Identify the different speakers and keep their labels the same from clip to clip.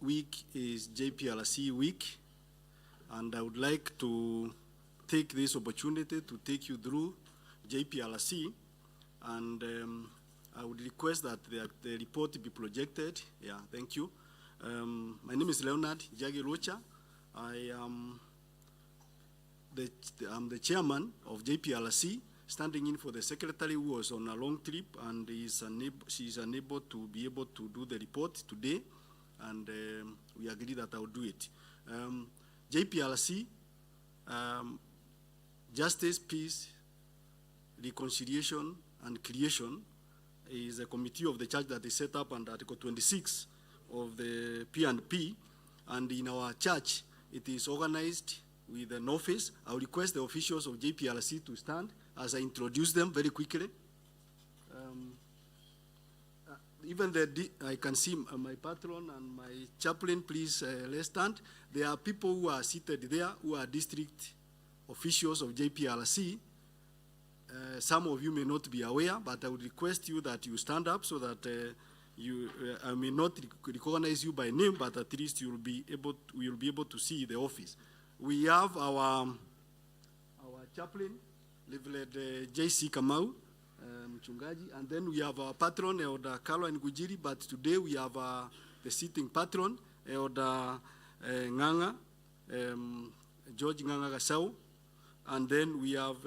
Speaker 1: week is JPRC week, and I would like to take this opportunity to take you through JPRC, and I would request that the report be projected. Yeah, thank you. My name is Leonard Njagi. I'm the chairman of JPRC, standing in for the secretary who was on a long trip and she's unable to be able to do the report today, and we agree that I'll do it. JPRC, Justice, Peace, Reconciliation, and Creation is a committee of the church that is set up under Article 26 of the P&P, and in our church, it is organized with an office. I will request the officials of JPRC to stand as I introduce them very quickly. I can see my patron and my chaplain, please let's stand. There are people who are seated there who are district officials of JPRC. Some of you may not be aware, but I would request you that you stand up so that I may not recognize you by name, but at least you will be able to see the office. We have our chaplain, Reverend J.C. Kamau, Njagi, and then we have our patron, Elder Carlo Ngujiri, but today we have the sitting patron, Elder Nganga, George Nganga Gasau, and then we have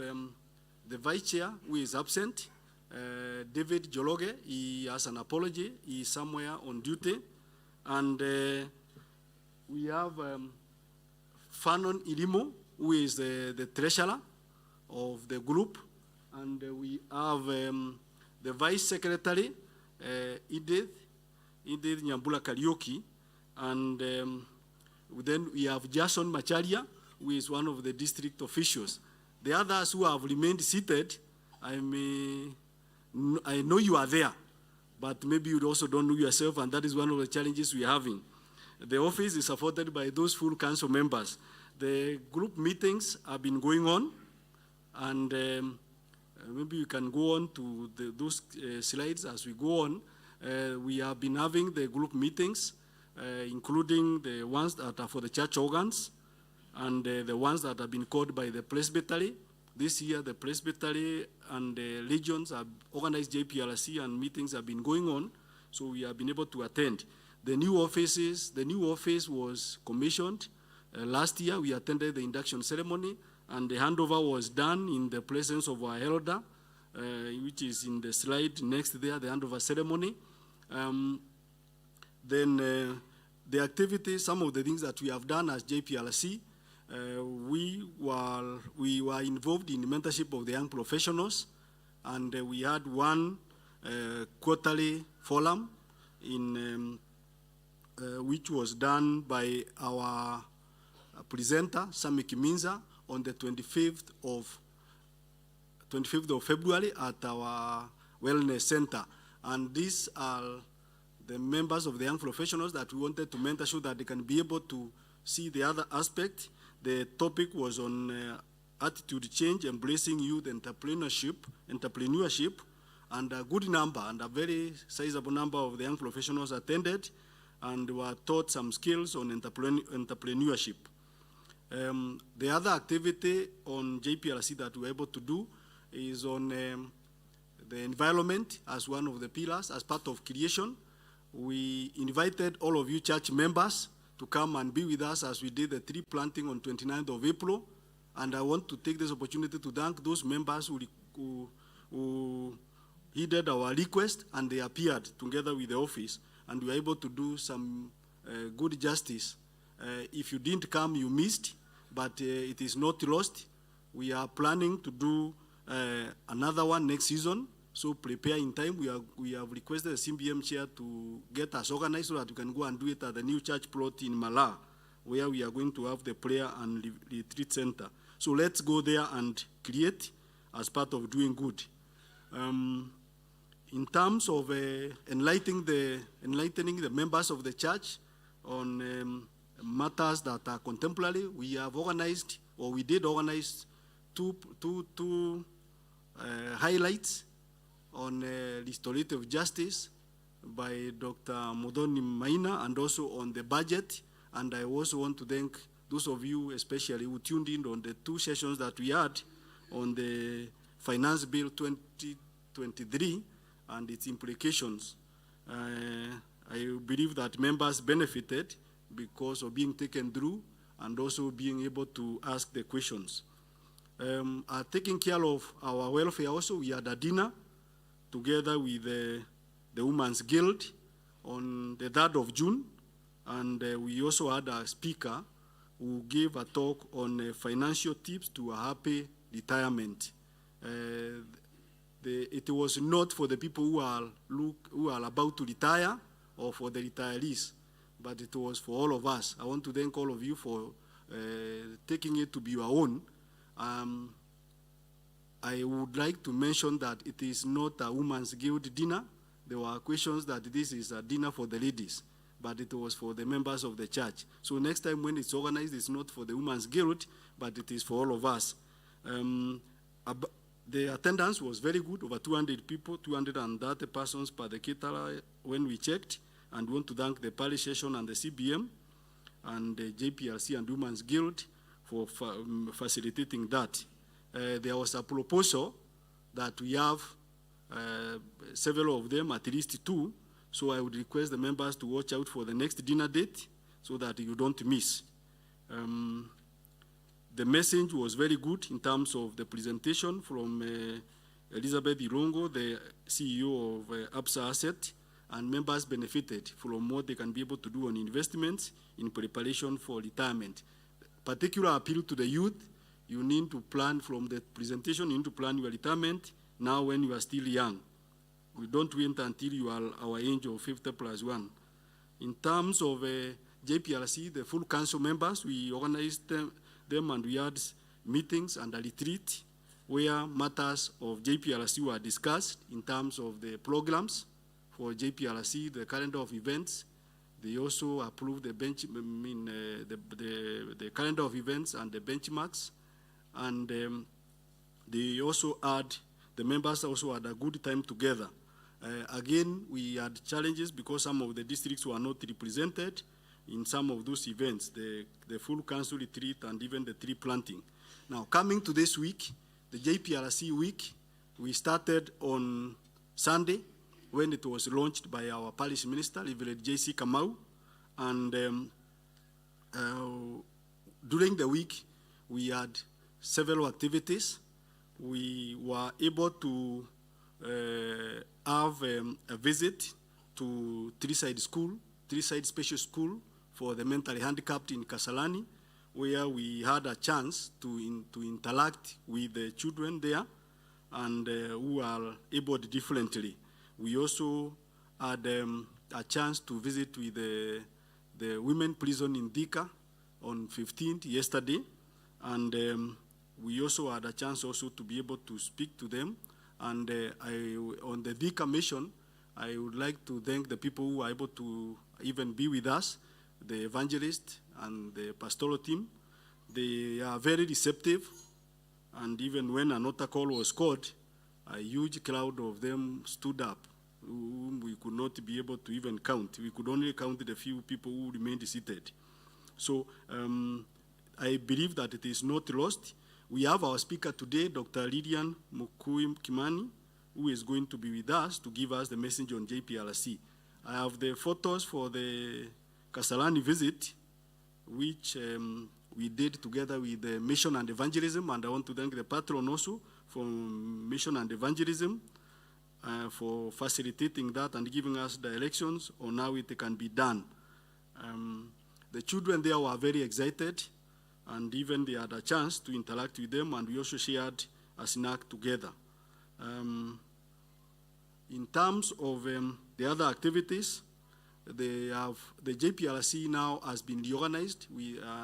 Speaker 1: the vice chair who is absent, David Jologe. He has an apology, he is somewhere on duty, and we have Fanon Irimo, who is the treasurer of the group, and we have the vice secretary, Edith Nyambula Karaoke, and then we have Jason Macharia, who is one of the district officials. The others who have remained seated, I know you are there, but maybe you also don't know yourself, and that is one of the challenges we are having. The office is supported by those full council members. The group meetings have been going on, and maybe you can go on to those slides as we go on. We have been having the group meetings, including the ones that are for the church organs, and the ones that have been called by the presbytery. This year, the presbytery and the legions have organized JPRC, and meetings have been going on, so we have been able to attend. The new office was commissioned last year. We attended the induction ceremony, and the handover was done in the presence of our elder, which is in the slide next there, the handover ceremony. Then the activities, some of the things that we have done as JPRC, we were involved in the mentorship of the young professionals, and we had one quarterly forum which was done by our presenter, Sami Kiminza, on the 25th of February at our wellness center. And these are the members of the young professionals that we wanted to mentor so that they can be able to see the other aspect. The topic was on attitude change, embracing youth entrepreneurship, and a good number and a very sizable number of the young professionals attended and were taught some skills on entrepreneurship. The other activity on JPRC that we were able to do is on the environment as one of the pillars, as part of creation. We invited all of you church members to come and be with us as we did the tree planting on 29th of April. And I want to take this opportunity to thank those members who heeded our request, and they appeared together with the office, and we were able to do some good justice. If you didn't come, you missed, but it is not lost. We are planning to do another one next season, so prepare in time. We have requested the CBM chair to get us organized so that we can go and do it at the new church plot in Mala, where we are going to have the prayer and retreat center. So let's go there and create as part of doing good. In terms of enlightening the members of the church on matters that are contemporary, we have organized, or we did organize, two highlights on restorative justice by Dr. Modoni Maina, and also on the budget. And I also want to thank those of you, especially who tuned in on the 2 sessions that we had on the Finance Bill 2023 and its implications. I believe that members benefited because of being taken through and also being able to ask the questions. Taking care of our welfare also, we had a dinner together with the Women's Guild on the 3rd of June, and we also had a speaker who gave a talk on financial tips to a happy retirement. It was not for the people who are about to retire or for the retirees, but it was for all of us. I want to thank all of you for taking it to be your own. I would like to mention that it is not a Women's Guild dinner. There were questions that this is a dinner for the ladies, but it was for the members of the church. So next time when it's organized, it's not for the Women's Guild, but it is for all of us. The attendance was very good, over 200 people, 230 persons per the caterer when we checked, and we want to thank the parish session and the CBM and the JPRC and Women's Guild for facilitating that. There was a proposal that we have several of them, at least 2, so I would request the members to watch out for the next dinner date so that you don't miss. The message was very good in terms of the presentation from Elizabeth Irongo, the CEO of Absa Asset, and members benefited from what they can be able to do on investments in preparation for retirement. Particular appeal to the youth: you need to plan from the presentation, you need to plan your retirement now when you are still young. We don't wait until you are our age of 50+1. In terms of JPRC, the full council members, we organized them and we had meetings and a retreat where matters of JPRC were discussed in terms of the programs for JPRC, the calendar of events. They also approved the the calendar of events and the benchmarks, and they also had, the members also had a good time together. Again, we had challenges because some of the districts were not represented in some of those events, the full council retreat and even the tree planting. Now, coming to this week, the JPRC week, we started on Sunday when it was launched by our parish minister, Reverend J.C. Kamau, and during the week, we had several activities. We were able to have a visit to Treeside Special School for the mentally handicapped in Kasarani, where we had a chance to interact with the children there and who are abled differently. We also had a chance to visit with the women prison in Thika on 15th yesterday, and we also had a chance also to be able to speak to them. And on the Thika mission, I would like to thank the people who are able to even be with us, the evangelist and the pastoral team. They are very receptive, and even when an altar call was called, a huge crowd of them stood up, whom we could not be able to even count. We could only count the few people who remained seated. So I believe that it is not lost. We have our speaker today, Dr. Lilian Kimani, who is going to be with us to give us the message on JPRC. I have the photos for the Kasarani visit, which we did together with the Mission and Evangelism, and I want to thank the patron also from Mission and Evangelism for facilitating that and giving us directions on how it can be done. The children there were very excited, and even they had a chance to interact with them, and we also shared a snack together. In terms of the other activities, the JPRC now has been reorganized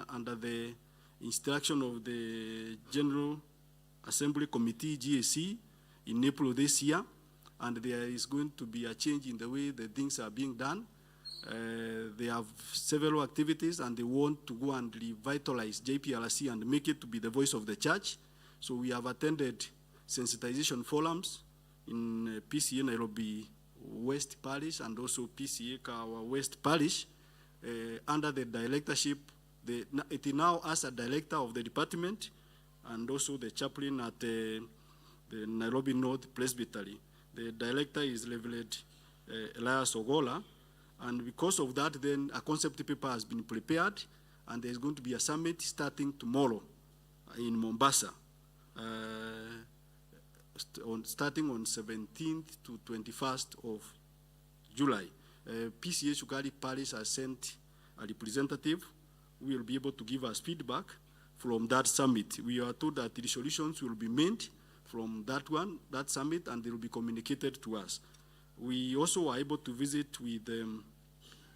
Speaker 1: under the instruction of the General Assembly Committee, GAC, in April this year, and there is going to be a change in the way the things are being done. They have several activities, and they want to go and revitalize JPRC and make it to be the voice of the church. So we have attended sensitization forums in PCA Nairobi West Parish and also PCA Kawa West Parish under the directorship. It now as a director of the department and also the chaplain at the Nairobi North Presbytery. The director is Reverend Elias Ogola, and because of that, then a concept paper has been prepared, and there's going to be a summit starting tomorrow in Mombasa, starting on 17th to 21st of July. PCA Shukari Parish has sent a representative who will be able to give us feedback from that summit. We are told that the resolutions will be made from that summit, and they will be communicated to us. We also are able to visit with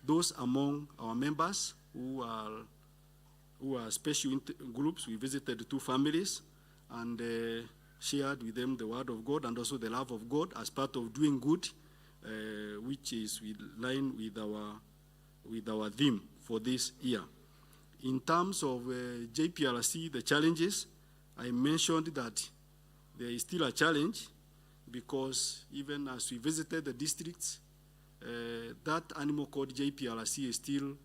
Speaker 1: those among our members who are special groups. We visited 2 families and shared with them the word of God and also the love of God as part of doing good, which is in line with our theme for this year. In terms of JPRC, the challenges, I mentioned that there is still a challenge because even as we visited the districts, that animal called JPRC is still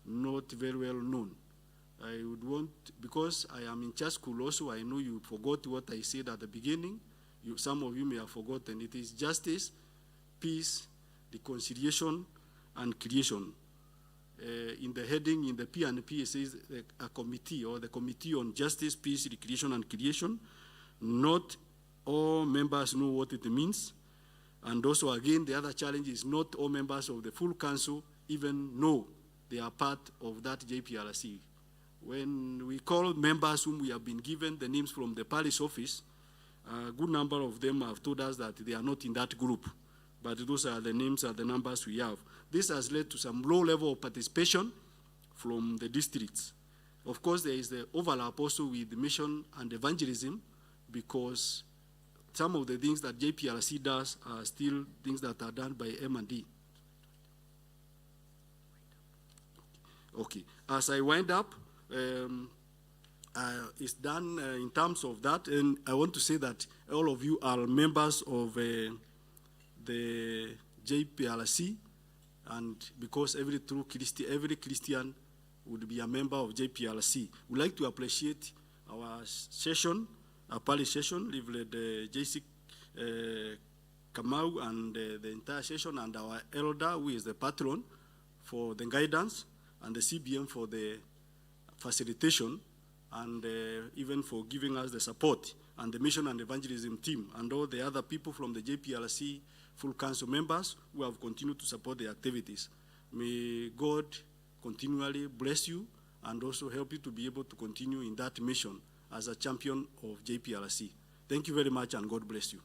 Speaker 1: not very well known. I would want, because I am in church school also, I know you forgot what I said at the beginning. Some of you may have forgotten. It is justice, peace, reconciliation, and creation. In the heading, in the P&P, it says a committee, or the Committee on Justice, Peace, Recreation, and Creation. Not all members know what it means. And also, again, the other challenge is not all members of the full council even know they are part of that JPRC. When we call members whom we have been given the names from the parish office, a good number of them have told us that they are not in that group. But those are the names and the numbers we have. This has led to some low level of participation from the districts. Of course, there is the overlap also with mission and evangelism, because some of the things that JPRC does are still things that are done by M&D. Okay, as I wind up, it's done in terms of that, and I want to say that all of you are members of the JPRC, and because every Christian would be a member of JPRC. We'd like to appreciate our session, our parish session, Reverend JC Kamau and the entire session, and our elder, who is the patron, for the guidance, and the CBM for the facilitation, and even for giving us the support, and the mission and evangelism team, and all the other people from the JPRC full council members who have continued to support the activities. May God continually bless you and also help you to be able to continue in that mission as a champion of JPRC. Thank you very much, and God bless you.